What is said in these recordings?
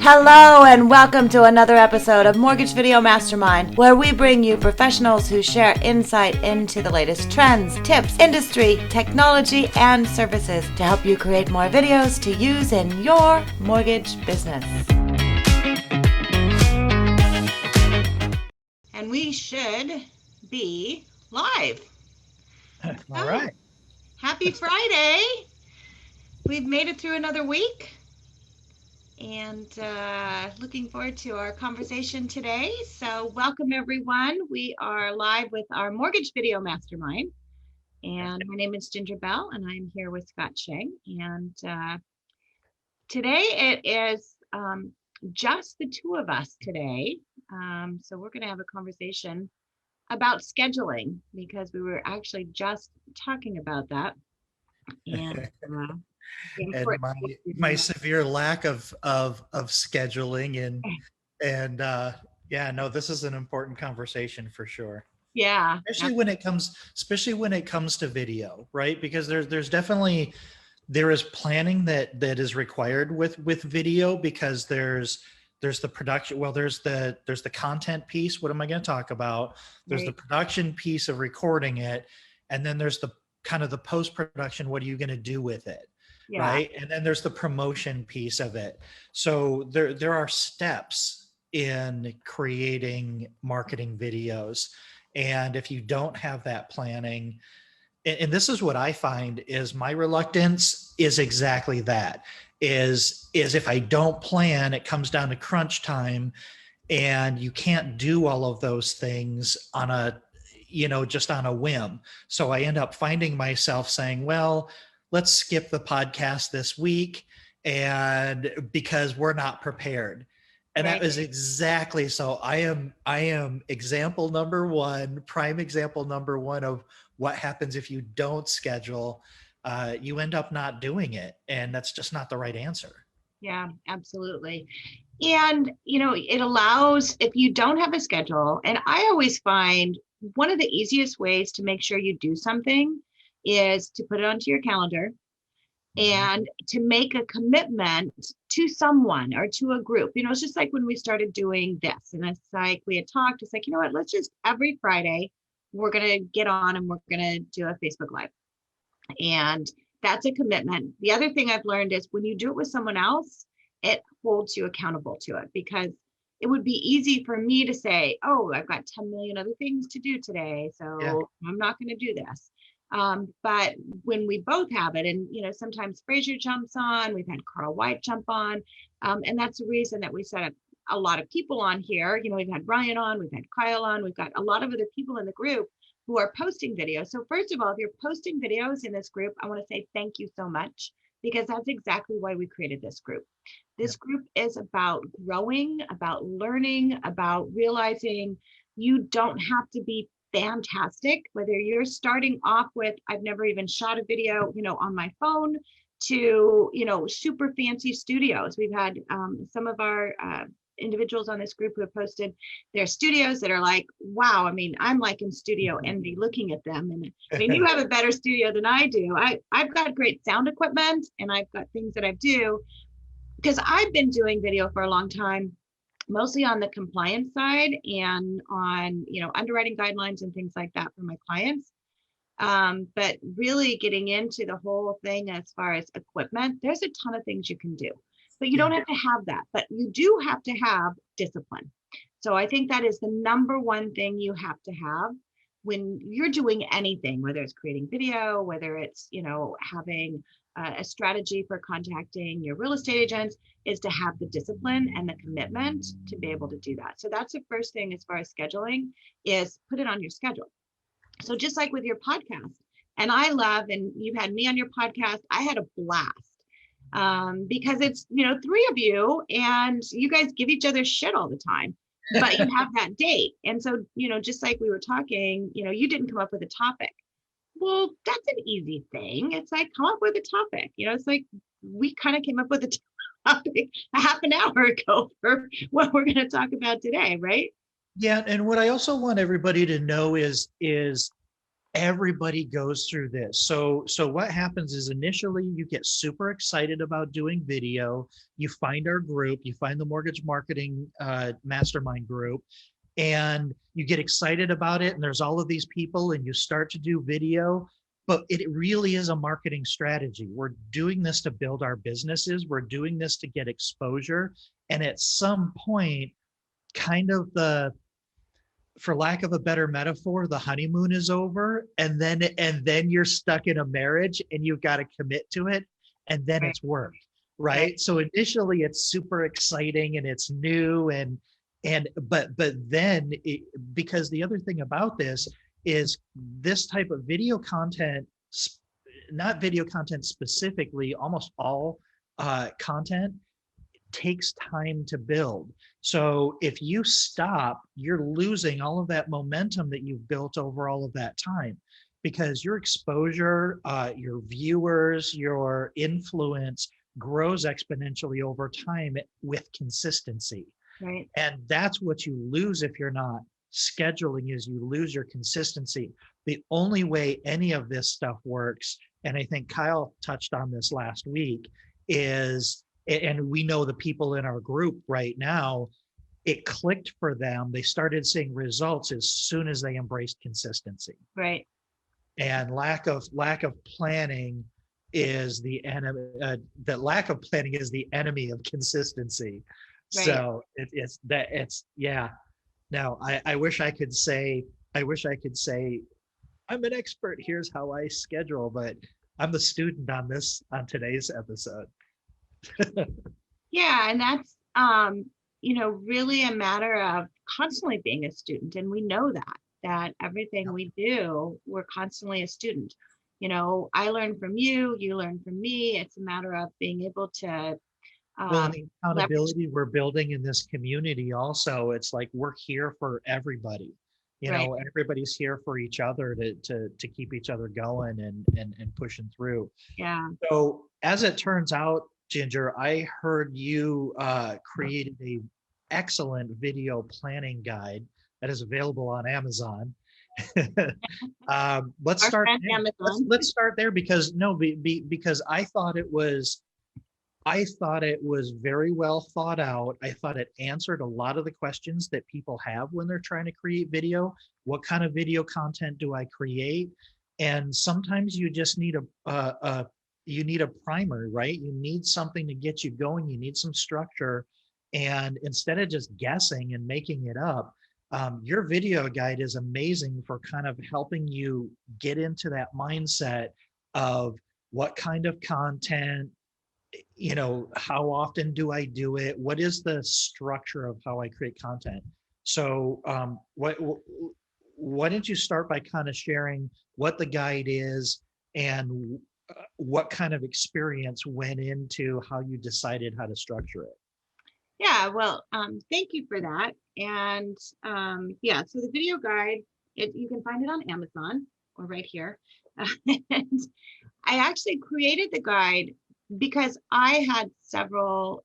Hello and welcome to another episode of Mortgage Video Mastermind, where we bring you professionals who share insight into the latest trends, tips, industry, technology, and services to help you create more videos to use in your mortgage business. And we should be live. All right. Happy Friday. We've made it through another week. And looking forward to our conversation today. So welcome, everyone. We are live with our Mortgage Video Mastermind. And my name is Ginger Bell, and I'm here with Scott Schang. And today it is just the two of us today. So we're going to have a conversation about scheduling, because we were actually just talking about that. And And my severe lack of scheduling and this is an important conversation for sure. Yeah, especially when it comes to video, right? Because there is planning that is required with video, because there's the production. Well, there's the content piece. What am I going to talk about? There's the production piece of recording it, and then there's the kind of the post-production. What are you going to do with it? Yeah. Right. And then there's the promotion piece of it. So there are steps in creating marketing videos. And if you don't have that planning, and this is what I find is my reluctance is exactly that, is if I don't plan, it comes down to crunch time, and you can't do all of those things just on a whim. So I end up finding myself saying, well, let's skip the podcast this week, and because we're not prepared. And right. That was exactly so. I am prime example number one of what happens if you don't schedule. You end up not doing it, and that's just not the right answer. Yeah, absolutely. And it allows, if you don't have a schedule, and I always find one of the easiest ways to make sure you do something is to put it onto your calendar and to make a commitment to someone or to a group. It's just like when we started doing this, and it's like we had talked, it's like, you know what, let's just every Friday, we're going to get on and we're going to do a Facebook Live. And that's a commitment. The other thing I've learned is when you do it with someone else, it holds you accountable to it, because it would be easy for me to say, oh, I've got 10 million other things to do today, so yeah, I'm not going to do this. But when we both have it, and sometimes Frazier jumps on, we've had Carl White jump on, and that's the reason that we set up a lot of people on here. We've had Ryan on, we've had Kyle on, we've got a lot of other people in the group who are posting videos. So first of all, if you're posting videos in this group, I want to say thank you so much, because that's exactly why we created this group. This group is about growing, about learning, about realizing you don't have to be fantastic, whether you're starting off with, I've never even shot a video, on my phone, to, super fancy studios. We've had some of our individuals on this group who have posted their studios that are like, wow, I'm like in studio envy looking at them. And you have a better studio than I do. I've got great sound equipment, and I've got things that I do, because I've been doing video for a long time, mostly on the compliance side and on, underwriting guidelines and things like that for my clients. But really getting into the whole thing as far as equipment, there's a ton of things you can do, but you don't have to have that, but you do have to have discipline. So I think that is the number one thing you have to have when you're doing anything, whether it's creating video, whether it's, having a strategy for contacting your real estate agents, is to have the discipline and the commitment to be able to do that. So that's the first thing as far as scheduling, is put it on your schedule. So just like with your podcast, and I love, and you've had me on your podcast, I had a blast because it's, three of you, and you guys give each other shit all the time, but you have that date. And so, just like we were talking, you didn't come up with a topic. Well, that's an easy thing. It's like, come up with a topic. It's like we kind of came up with a topic a half an hour ago for what we're going to talk about today, right? Yeah, and what I also want everybody to know is everybody goes through this. So what happens is initially you get super excited about doing video. You find our group, you find the mortgage marketing mastermind group, and you get excited about it. And there's all of these people, and you start to do video. But it really is a marketing strategy. We're doing this to build our businesses. We're doing this to get exposure. And at some point, kind of the, for lack of a better metaphor, the honeymoon is over, and then you're stuck in a marriage and you've got to commit to it, and then Right. it's work, Right. right? So initially it's super exciting and it's new, and then because the other thing about this is this type of video content, not video content specifically, almost all content takes time to build. So if you stop, you're losing all of that momentum that you've built over all of that time, because your exposure, your viewers, your influence grows exponentially over time with consistency. Right. And that's what you lose if you're not scheduling, is you lose your consistency. The only way any of this stuff works, and I think Kyle touched on this last week, is, and we know the people in our group right now, it clicked for them. They started seeing results as soon as they embraced consistency. Right. And lack of planning is the enemy. That lack of planning is the enemy of consistency. Right. So it's yeah. Now I wish I could say, I'm an expert. Here's how I schedule, but I'm the student on today's episode. Yeah, and that's really a matter of constantly being a student. And we know that everything we do, we're constantly a student. I learn from you, you learn from me. It's a matter of being able to Well, and um, the leverage. accountability we're building in this community also, it's like we're here for everybody. Right. Everybody's here for each other to keep each other going and pushing through. Yeah. So as it turns out, Ginger, I heard you created a excellent video planning guide that is available on Amazon. Let's Our start friend there. Let's Amazon. let's start there, because no, because I thought it was very well thought out. I thought it answered a lot of the questions that people have when they're trying to create video. What kind of video content do I create? And sometimes you just need a primer, right? You need something to get you going. You need some structure. And instead of just guessing and making it up, your video guide is amazing for kind of helping you get into that mindset of what kind of content, how often do I do it? What is the structure of how I create content? So, why don't you start by kind of sharing what the guide is, and what kind of experience went into how you decided how to structure it? Yeah, well, thank you for that. And yeah, so the video guide, you can find it on Amazon or right here. And I actually created the guide because I had several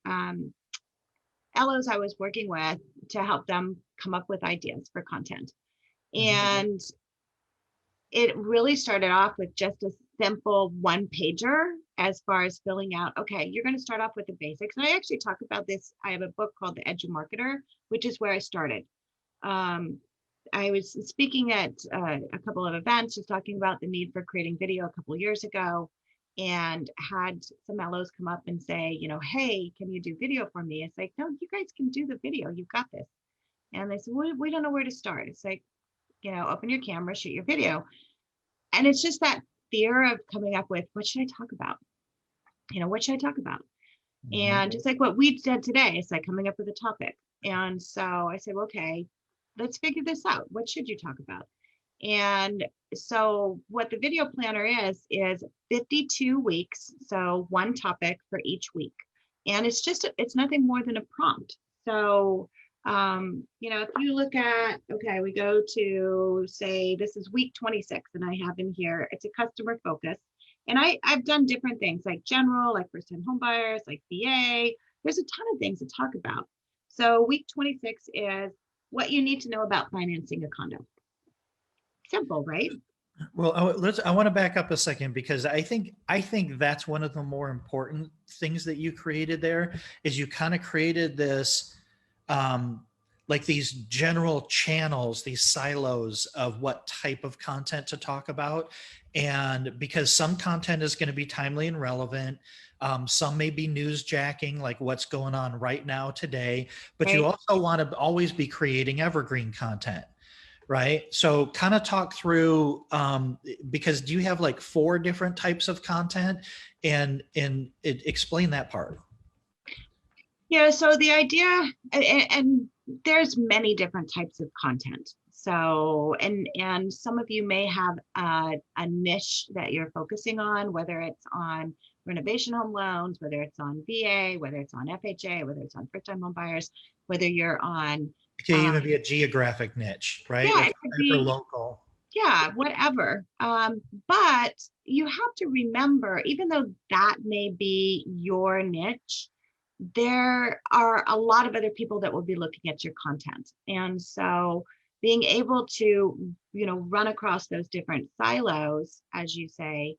LOs I was working with to help them come up with ideas for content. Mhm. And it really started off with just a simple one pager as far as filling out, okay, you're going to start off with the basics. And I actually talk about this. I have a book called The Edge of Marketer, which is where I started. I was speaking at a couple of events, just talking about the need for creating video a couple of years ago, and had some LOs come up and say, hey, can you do video for me? It's like, no, you guys can do the video. You've got this. And they said, we don't know where to start. It's like, open your camera, shoot your video. And it's just that fear of coming up with, what should I talk about? What should I talk about? Mhm. And it's like what we did today. It's like coming up with a topic. And so I said, well, okay, let's figure this out. What should you talk about? And so what the video planner is 52 weeks. So one topic for each week. And it's nothing more than a prompt. So, if you look at, okay, we go to say, this is week 26 and I have in here, it's a customer focus. And I've done different things like general, like first time home buyers, like VA. There's a ton of things to talk about. So week 26 is what you need to know about financing a condo. Simple, right? Well, I want to back up a second because I think that's one of the more important things that you created there is you kind of created this um like these general channels, these silos of what type of content to talk about. And because some content is going to be timely and relevant, some may be newsjacking, like what's going on right now today, but you Right. also want to always be creating evergreen content, right? So kind of talk through, because do you have like four different types of content, and explain that part. Yeah, so the idea, and there's many different types of content. So, and some of you may have a niche that you're focusing on, whether it's on renovation home loans, whether it's on VA, whether it's on FHA, whether it's on first-time home buyers, whether you're on, It can even be a geographic niche, right? yeah, Like it could hyper be, local. yeah, whatever. But you have to remember, even though that may be your niche, there are a lot of other people that will be looking at your content. And so being able to, run across those different silos, as you say,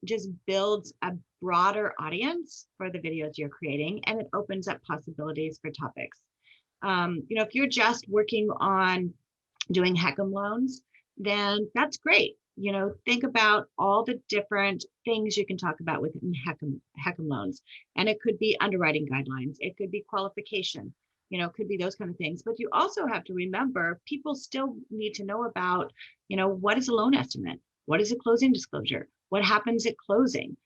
just builds a broader audience for the videos you're creating, and it opens up possibilities for topics. If you're just working on doing HECM loans, then that's great. Think about all the different things you can talk about within HECM loans. And it could be underwriting guidelines, it could be qualification, it could be those kind of things. But you also have to remember people still need to know about, what is a loan estimate? What is a closing disclosure? What happens at closing?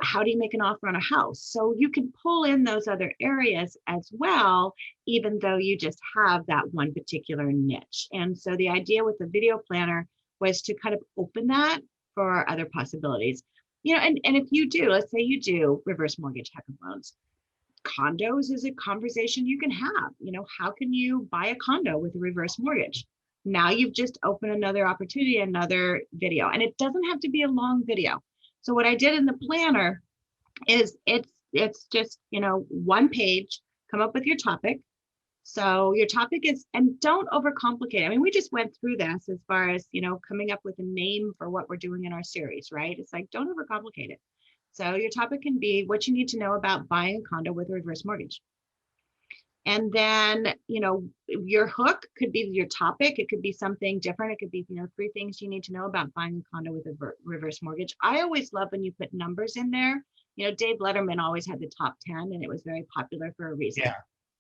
How do you make an offer on a house? So you can pull in those other areas as well, even though you just have that one particular niche. And so the idea with the video planner was to kind of open that for other possibilities. And if you do, let's say you do reverse mortgage HECM loans, condos is a conversation you can have. How can you buy a condo with a reverse mortgage? Now you've just opened another opportunity, another video, and it doesn't have to be a long video. So what I did in the planner is it's just, one page, come up with your topic. So your topic is, and don't overcomplicate. I mean, we just went through this as far as, coming up with a name for what we're doing in our series, right? It's like, don't overcomplicate it. So your topic can be what you need to know about buying a condo with a reverse mortgage. And then, your hook could be your topic. It could be something different. It could be, 3 things you need to know about buying a condo with a reverse mortgage. I always love when you put numbers in there. Dave Letterman always had the top 10, and it was very popular for a reason.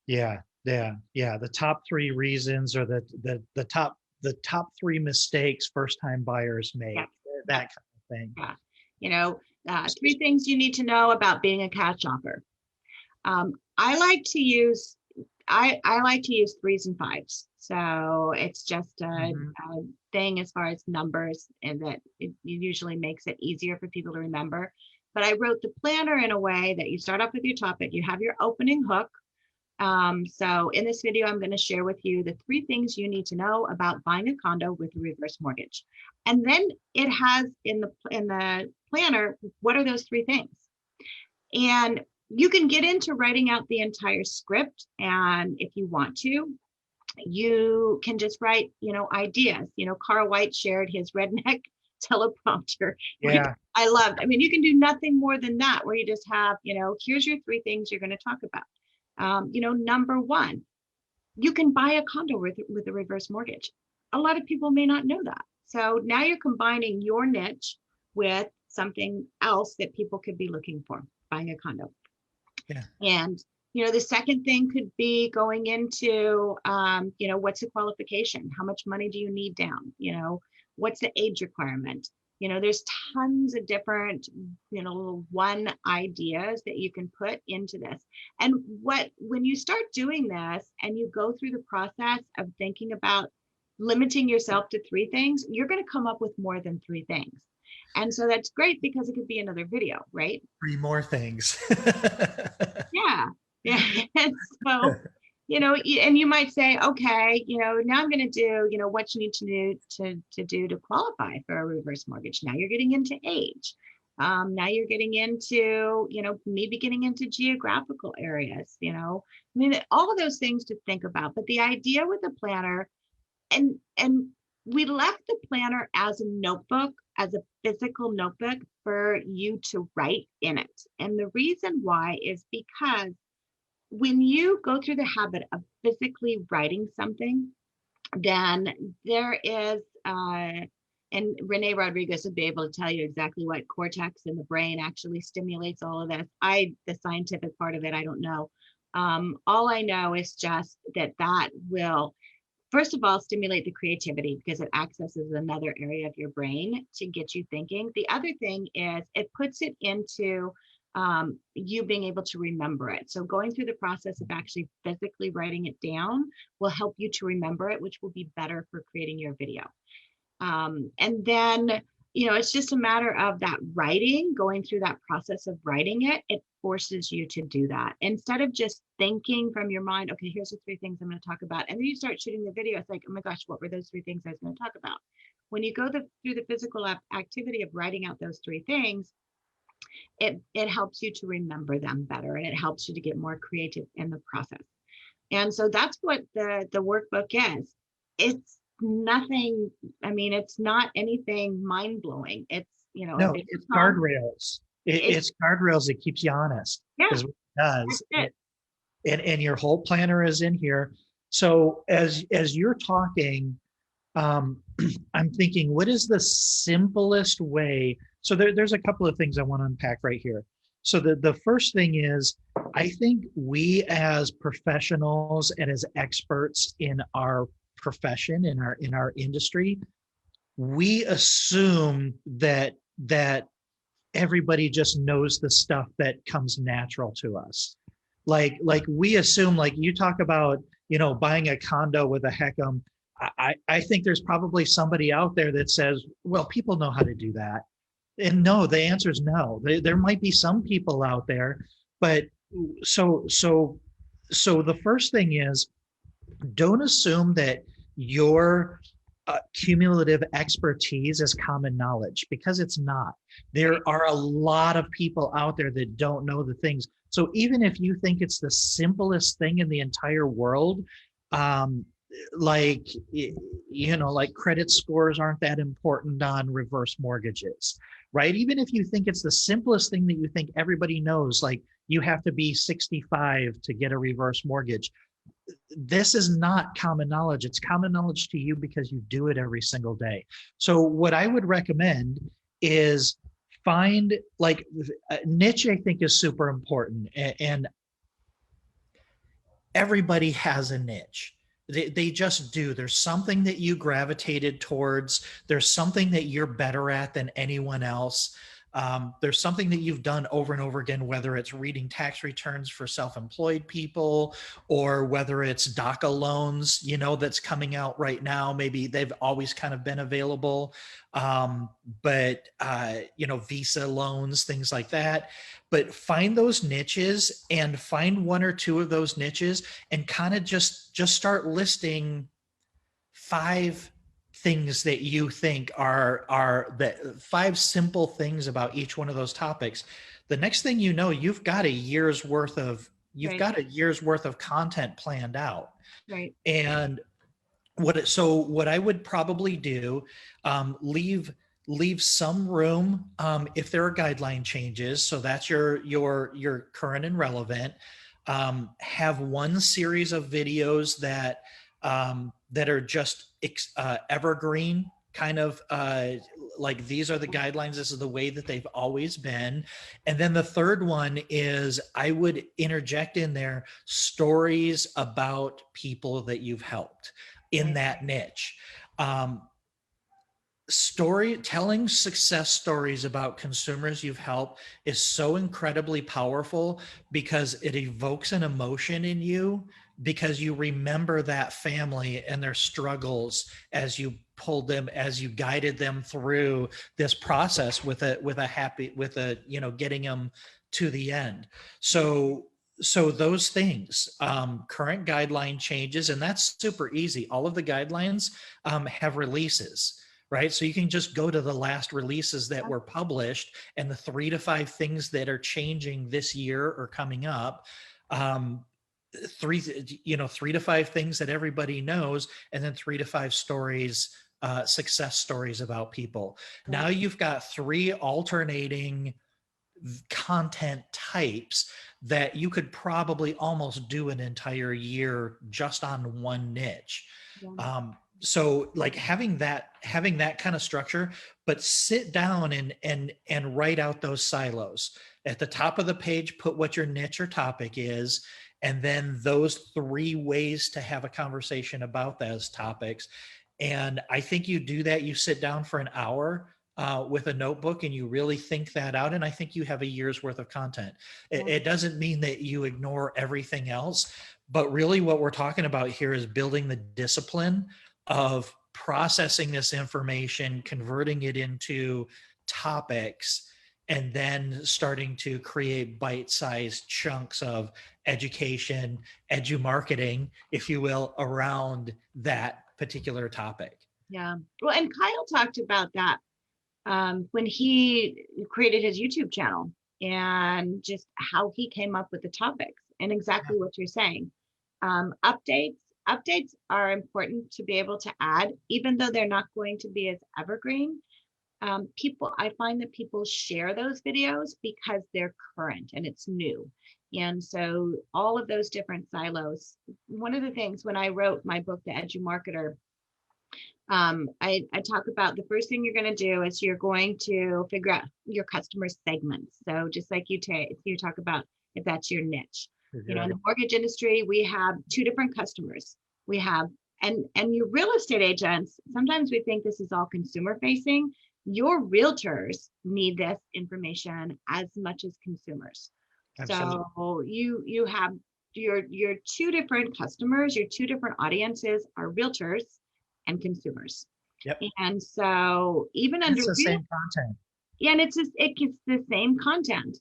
Yeah, yeah. The top three reasons, or the top three mistakes first time buyers Yeah. make. That kind of thing. Yeah. 3 things you need to know about being a cash offer. I like to use I like to use 3s and 5s. So it's just Mhm. a thing as far as numbers, and that it usually makes it easier for people to remember. But I wrote the planner in a way that you start off with your topic, you have your opening hook. So in this video, I'm going to share with you the 3 things you need to know about buying a condo with a reverse mortgage. And then it has in the planner, what are those 3 things? And you can get into writing out the entire script. And if you want to, you can just write, ideas. Carl White shared his redneck teleprompter, which Yeah, I loved. I mean, you can do nothing more than that, where you just have, here's your 3 things you're going to talk about. Number one, you can buy a condo with a reverse mortgage. A lot of people may not know that. So now you're combining your niche with something else that people could be looking for, buying a condo. yeah, And, the second thing could be going into, what's the qualification? How much money do you need down? What's the age requirement? There's tons of different, little one ideas that you can put into this. And when you start doing this and you go through the process of thinking about limiting yourself to 3 things, you're going to come up with more than 3 things. And so that's great because it could be another video, right? three more things. Yeah. Yeah. And so, and you might say, okay, now I'm going to do, what you need to do to qualify for a reverse mortgage. Now you're getting into age. Now you're getting into, maybe getting into geographical areas, I mean, all of those things to think about. But the idea with the planner, and we left the planner as a notebook, as a physical notebook for you to write in it. And the reason why is because when you go through the habit of physically writing something, then there is, and Renee Rodriguez would be able to tell you exactly what cortex in the brain actually stimulates all of this. The scientific part of it, I don't know. All I know is just that that will, first of all, stimulate the creativity because it accesses another area of your brain to get you thinking. The other thing is it puts it into you being able to remember it. So going through the process of actually physically writing it down will help you to remember it, which will be better for creating your video. And then, it's just a matter of that writing, going through that process of writing it. It forces you to do that instead of just thinking from your mind, okay, here's the three things I'm going to talk about. And then you start shooting the video. It's like, oh my gosh, what were those three things I was going to talk about? When you go through the physical activity of writing out those three things, it helps you to remember them better, and it helps you to get more creative in the process. And so that's what the workbook is. It's nothing, I mean, it's not anything mind-blowing. It's, No, it's guardrails. It's guardrails that keeps you honest. Yeah, is what it does. that's it. And your whole planner is in here. So as you're talking, I'm thinking, what is the simplest way? So there's a couple of things I want to unpack right here. So the first thing is, I think we as professionals and as experts in our profession, in our industry, we assume that everybody just knows the stuff that comes natural to us. Like we assume, like you talk about, buying a condo with a HECM. I think there's probably somebody out there that says, well, people know how to do that. And no, the answer is no. There might be some people out there, but so the first thing is, don't assume that your cumulative expertise is common knowledge, because it's not. There are a lot of people out there that don't know the things. So even if you think it's the simplest thing in the entire world, like credit scores aren't that important on reverse mortgages, right? Even if you think it's the simplest thing that you think everybody knows, like you have to be 65 to get a reverse mortgage. This is not common knowledge. It's common knowledge to you because you do it every single day. So what I would recommend is find, like, niche, I think, is super important. And everybody has a niche. They just do. There's something that you gravitated towards. There's something that you're better at than anyone else. There's something that you've done over and over again, whether it's reading tax returns for self-employed people, or whether it's DACA loans, that's coming out right now. Maybe they've always kind of been available. But Visa loans, things like that. But find those niches, and find one or two of those niches, and kind of just start listing 5 things that you think are the 5 simple things about each one of those topics. The next thing you know, you've got a year's worth of content planned out. Right. And what I would probably do, leave some room if there are guideline changes. So that's your current and relevant. Have one series of videos that are just evergreen, kind of like, these are the guidelines, this is the way that they've always been. And then the third one is, I would interject in there stories about people that you've helped in that niche. Storytelling success stories about consumers you've helped is so incredibly powerful, because it evokes an emotion in you, because you remember that family and their struggles as you guided them through this process with getting them to the end. So those things, current guideline changes, and that's super easy. All of the guidelines have releases, right? So you can just go to the last releases that were published, and the 3 to 5 things that are changing this year or coming up. 3 to 5 things that everybody knows, and then 3 to 5 stories success stories about people. Right. Now you've got 3 alternating content types that you could probably almost do an entire year just on one niche. Yeah. So like having that kind of structure, but sit down and write out those silos. At the top of the page, put what your niche or topic is, and then those 3 ways to have a conversation about those topics. And I think you do that, you sit down for an hour with a notebook and you really think that out. And I think you have a year's worth of content. Yeah. It doesn't mean that you ignore everything else, but really what we're talking about here is building the discipline of processing this information, converting it into topics, and then starting to create bite-sized chunks of education, edu-marketing, if you will, around that particular topic. Yeah. Well, and Kyle talked about that when he created his YouTube channel and just how he came up with the topics and exactly what you're saying. Updates are important to be able to add, even though they're not going to be as evergreen. I find that people share those videos because they're current and it's new. And so all of those different silos. One of the things when I wrote my book, The Edu Marketer, I talk about the first thing you're going to do is you're going to figure out your customer segments. So just like you talk about if that's your niche, in the mortgage industry, we have 2 different customers. We have, and your real estate agents, sometimes we think this is all consumer facing. Your realtors need this information as much as consumers. Absolutely. So you have your 2 different customers, your 2 different audiences are realtors and consumers. Yep. And so even under it's the same content. and it's the same content.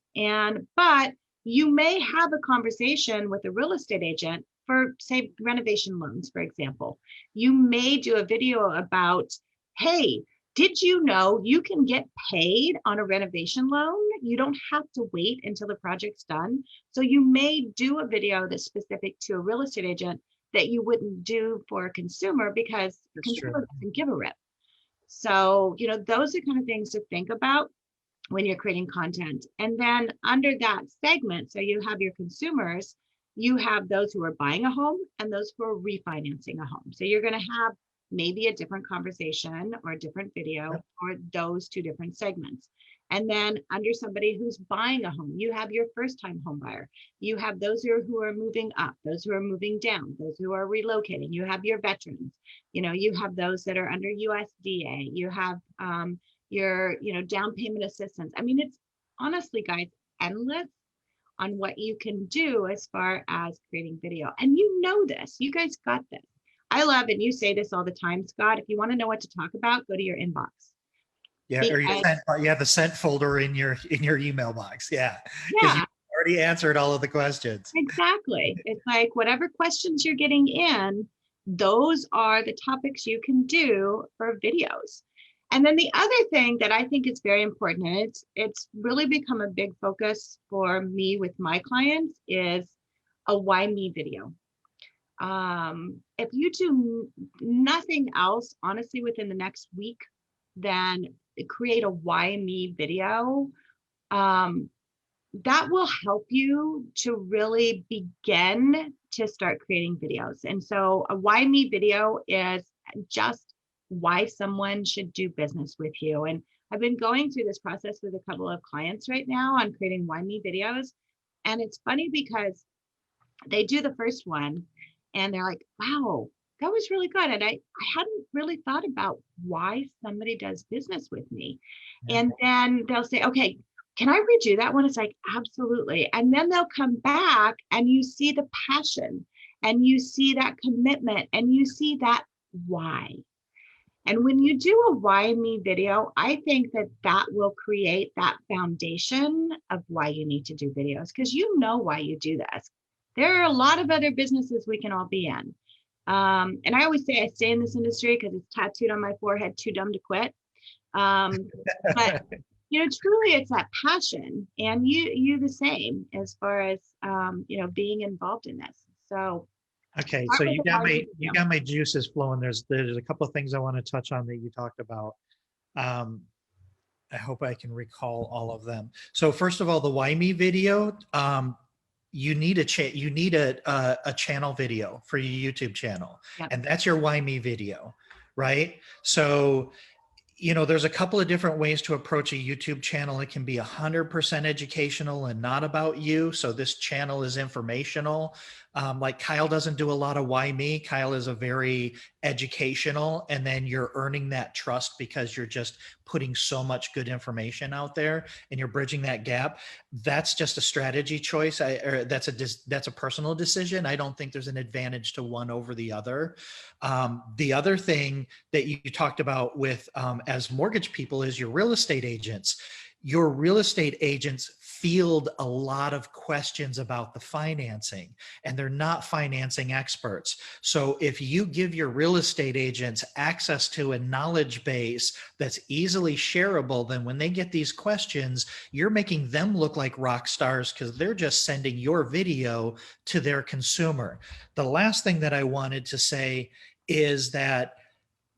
But you may have a conversation with a real estate agent for, say, renovation loans, for example. You may do a video about, hey, did you know you can get paid on a renovation loan? You don't have to wait until the project's done. So you may do a video that's specific to a real estate agent that you wouldn't do for a consumer because the consumer doesn't give a rip. So, those are kind of things to think about when you're creating content. And then under that segment, so you have your consumers, you have those who are buying a home and those who are refinancing a home. So you're going to have maybe a different conversation or a different video for those 2 different segments. And then under somebody who's buying a home, you have your first time home buyer. You have those who are moving up, those who are moving down, those who are relocating. You have your veterans, you have those that are under USDA. You have your, down payment assistance. I mean, it's honestly, guys, endless on what you can do as far as creating video. And this, you guys got this. I love, and you say this all the time, Scott, if you want to know what to talk about, go to your inbox. Yeah, or you have the sent folder in your email box. Yeah, because you already answered all of the questions. Exactly. It's like whatever questions you're getting in, those are the topics you can do for videos. And then the other thing that I think is very important, and it's really become a big focus for me with my clients, is a why me video. If you do nothing else, honestly, within the next week, then create a why me video. That will help you to really begin to start creating videos. And so a why me video is just why someone should do business with you. And I've been going through this process with a couple of clients right now on creating why me videos. And it's funny because they do the first one and they're like, wow, that was really good. And I hadn't really thought about why somebody does business with me. Yeah. And then they'll say, okay, can I redo that one? It's like, absolutely. And then they'll come back and you see the passion and you see that commitment and you see that why. And when you do a why me video, I think that will create that foundation of why you need to do videos, because you know why you do this. There are a lot of other businesses we can all be in. And I always say I stay in this industry because it's tattooed on my forehead, too dumb to quit. But truly it's that passion, and you the same as far as being involved in this. So Okay, Start so with a YB you video. got my juices flowing. There's a couple of things I want to touch on that you talked about. Um, I hope I can recall all of them. So first of all, the Why Me video, you need a channel video for your YouTube channel, Yep. and that's your Why Me video, right? So there's a couple of different ways to approach a YouTube channel. It can be 100% educational and not about you. So this channel is informational. Like Kyle doesn't do a lot of why me. Kyle is a very educational, and then you're earning that trust because you're just putting so much good information out there and you're bridging that gap. That's just a strategy choice. That's a personal decision. I don't think there's an advantage to one over the other. The other thing that you talked about with as mortgage people is your real estate agents. Your real estate agents field a lot of questions about the financing, and they're not financing experts. So if you give your real estate agents access to a knowledge base that's easily shareable, then when they get these questions, you're making them look like rock stars because they're just sending your video to their consumer. The last thing that I wanted to say is that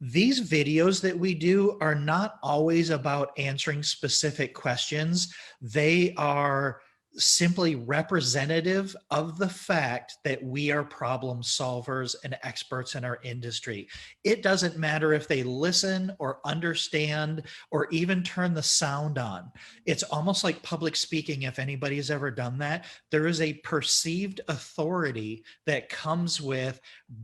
these videos that we do are not always about answering specific questions. They are simply representative of the fact that we are problem solvers and experts in our industry. It doesn't matter if they listen or understand or even turn the sound on. It's almost like public speaking. If anybody has ever done that, there is a perceived authority that comes with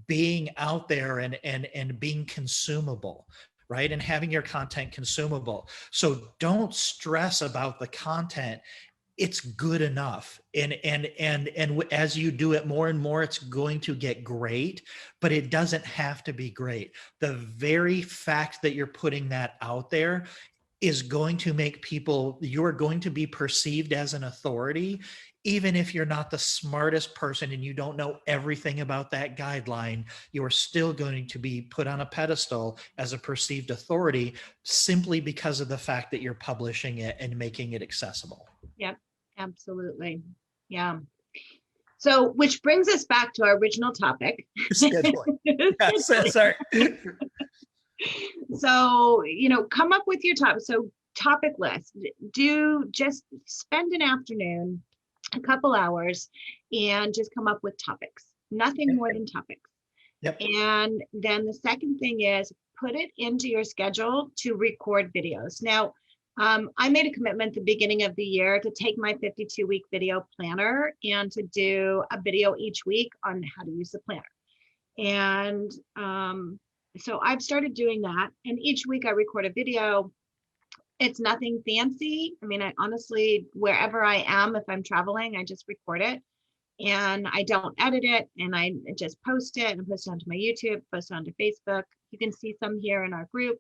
being out there and being consumable, right, and having your content consumable. So don't stress about the content. It's good enough, and as you do it more and more, it's going to get great, but it doesn't have to be great. The very fact that you're putting that out there is going to make people, you are going to be perceived as an authority, even if you're not the smartest person and you don't know everything about that guideline. You are still going to be put on a pedestal as a perceived authority simply because of the fact that you're publishing it and making it accessible. Yep. Absolutely. Yeah. So, which brings us back to our original topic. Scheduling. Yes, sorry. So, come up with your topic list. Do just spend an afternoon, a couple hours, and just come up with topics. Nothing more than topics. Yep. And then the second thing is put it into your schedule to record videos. Now, I made a commitment at the beginning of the year to take my 52-week video planner and to do a video each week on how to use the planner. And so I've started doing that. And each week I record a video. It's nothing fancy. I mean, I honestly, wherever I am, if I'm traveling, I just record it and I don't edit it, and I just post it and post it onto my YouTube, post it onto Facebook. You can see some here in our group.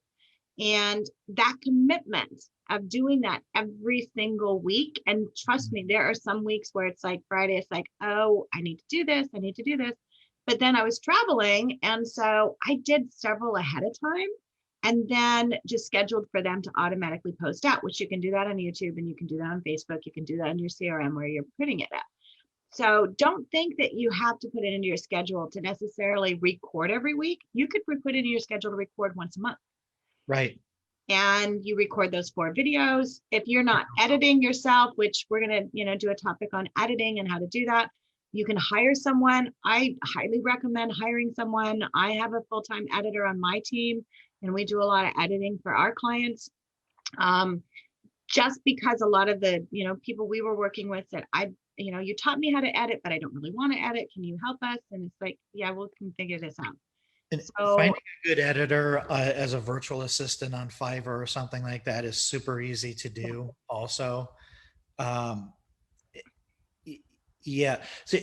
And that commitment of doing that every single week. And trust me, there are some weeks where it's like Friday, it's like, oh, I need to do this. I need to do this. But then I was traveling. And so I did several ahead of time and then just scheduled for them to automatically post out, which you can do that on YouTube and you can do that on Facebook. You can do that on your CRM where you're putting it at. So don't think that you have to put it into your schedule to necessarily record every week. You could put it in your schedule to record once a month. Right. And you record those 4 videos. If you're not editing yourself, which we're going to, do a topic on editing and how to do that, you can hire someone. I highly recommend hiring someone. I have a full-time editor on my team, and we do a lot of editing for our clients. Just because a lot of the, people we were working with said, you taught me how to edit, but I don't really want to edit. Can you help us? And it's like, yeah, we can figure this out. And So finding a good editor as a virtual assistant on Fiverr or something like that is super easy to do also. Yeah. So,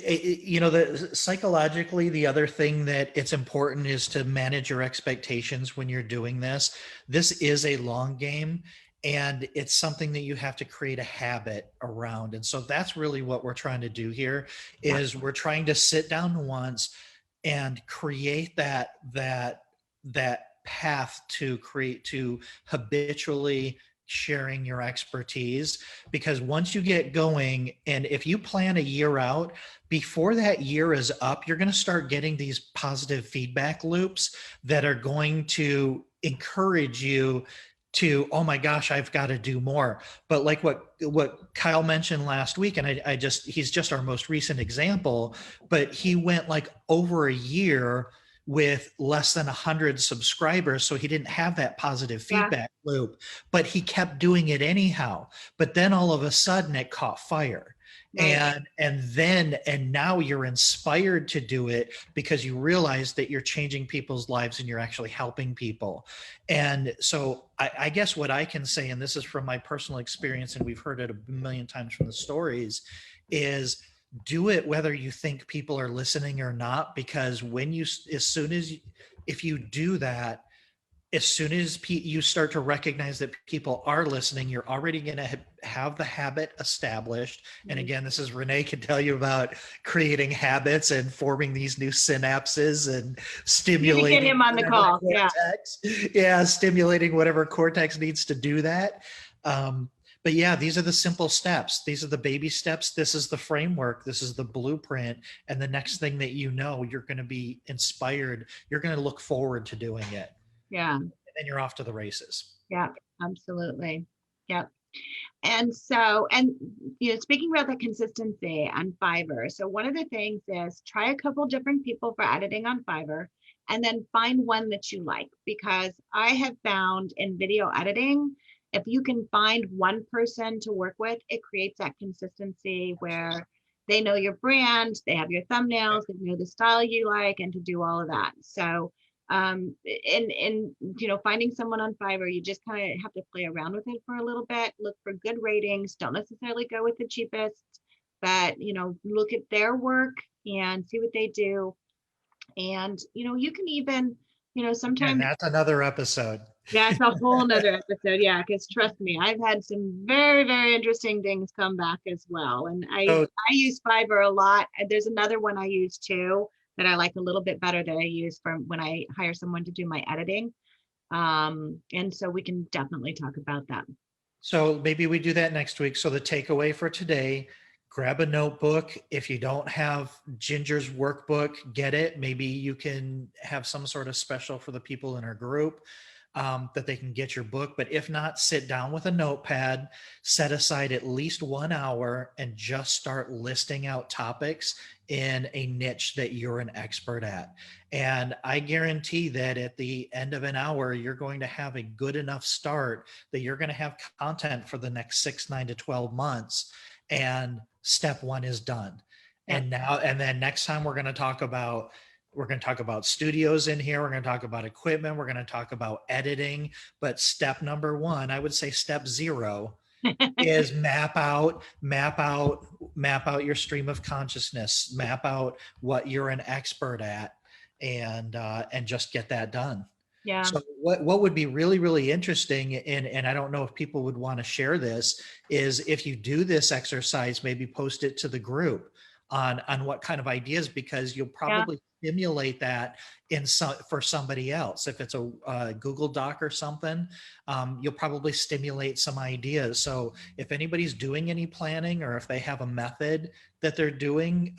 psychologically, the other thing that it's important is to manage your expectations when you're doing this. This is a long game, and it's something that you have to create a habit around. And so that's really what we're trying to do here is we're trying to sit down once and create that path to habitually sharing your expertise, because once you get going, and if you plan a year out, before that year is up, you're going to start getting these positive feedback loops that are going to encourage you to, oh my gosh, I've got to do more. But like what Kyle mentioned last week, and I just, he's just our most recent example, but he went like over a year with less than 100 subscribers, so he didn't have that positive Yeah. feedback loop, but he kept doing it anyhow. But then all of a sudden it caught fire. Right. And now you're inspired to do it because you realize that you're changing people's lives and you're actually helping people. And so I guess what I can say, and this is from my personal experience, and we've heard it a million times from the stories, is do it whether you think people are listening or not, because when you, as soon as, if you do that, as soon as you start to recognize that people are listening, you're already going to have the habit established. And again, this is Renee can tell you about creating habits and forming these new synapses and You need to get stimulating him on the call. Yeah. cortex. Yeah, stimulating whatever cortex needs to do that. But yeah, these are the simple steps. These are the baby steps. This is the framework. This is the blueprint. And the next thing that you know, you're going to be inspired. You're going to look forward to doing it. Yeah. And then you're off to the races. Yeah. Absolutely. Yep. And so, and speaking about the consistency on Fiverr, so one of the things is try a couple different people for editing on Fiverr, and then find one that you like. Because I have found in video editing, if you can find one person to work with, it creates that consistency where they know your brand, they have your thumbnails, they know the style you like, and to do all of that. So finding someone on Fiverr, you just kind of have to play around with it for a little bit, look for good ratings, don't necessarily go with the cheapest, but look at their work and see what they do. And you can even And sometimes that's another episode. that's a whole nother episode. Yeah, because trust me, I've had some very, very interesting things come back as well. And So, I use Fiverr a lot. And there's another one I use too that I like a little bit better that I use for when I hire someone to do my editing. And so we can definitely talk about that. so maybe we do that next week. So the takeaway for today, grab a notebook. If you don't have Ginger's workbook, get it. Maybe you can have some sort of special for the people in our group. That they can get your book. But if not, sit down with a notepad, set aside at least 1 hour, and just start listing out topics in a niche that you're an expert at. And I guarantee that at the end of an hour, you're going to have a good enough start that you're going to have content for the next 6, 9 to 12 months. And step one is done. Yeah. And then next time we're going to talk about studios in here. We're going to talk about equipment. We're going to talk about editing. But step number one, I would say step 0 is map out your stream of consciousness, map out what you're an expert at, and just get that done. Yeah. So what would be really, really interesting, and I don't know if people would want to share this, is if you do this exercise, maybe post it to the group on what kind of ideas, because you'll probably stimulate that for somebody else. If it's a Google Doc or something, you'll probably stimulate some ideas. So if anybody's doing any planning, or if they have a method that they're doing,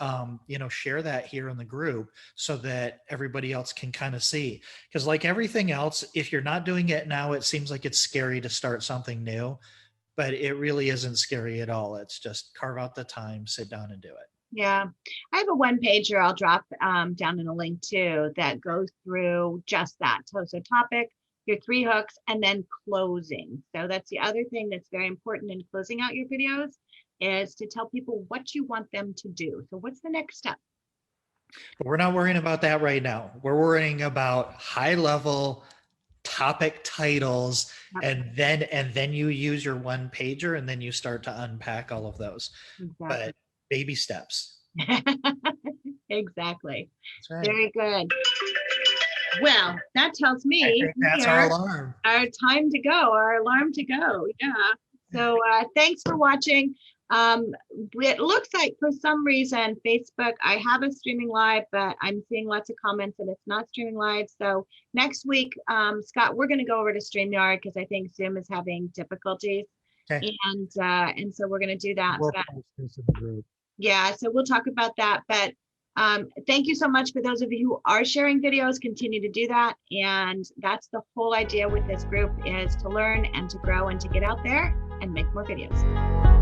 share that here in the group so that everybody else can kind of see. Because like everything else, if you're not doing it now, it seems like it's scary to start something new, but it really isn't scary at all. It's just carve out the time, sit down and do it. Yeah, I have a one pager I'll drop down in a link too that goes through just that. So topic, your 3 hooks, and then closing. So that's the other thing that's very important in closing out your videos, is to tell people what you want them to do. So what's the next step? But we're not worrying about that right now. We're worrying about high level topic titles, and then you use your one pager, and then you start to unpack all of those. Exactly. But baby steps. Exactly. That's right. Very good. Well, that tells me that's our alarm. Our time to go, our alarm to go. Yeah. So thanks for watching. Um, it looks like for some reason, Facebook, I have a streaming live, but I'm seeing lots of comments that it's not streaming live. So next week, Scott, we're going to go over to StreamYard because I think Zoom is having difficulties. Okay. And so we're going to do that. We'll But post this in the group. yeah, so we'll talk about that. But thank you so much for those of you who are sharing videos, continue to do that. And that's the whole idea with this group, is to learn and to grow and to get out there and make more videos.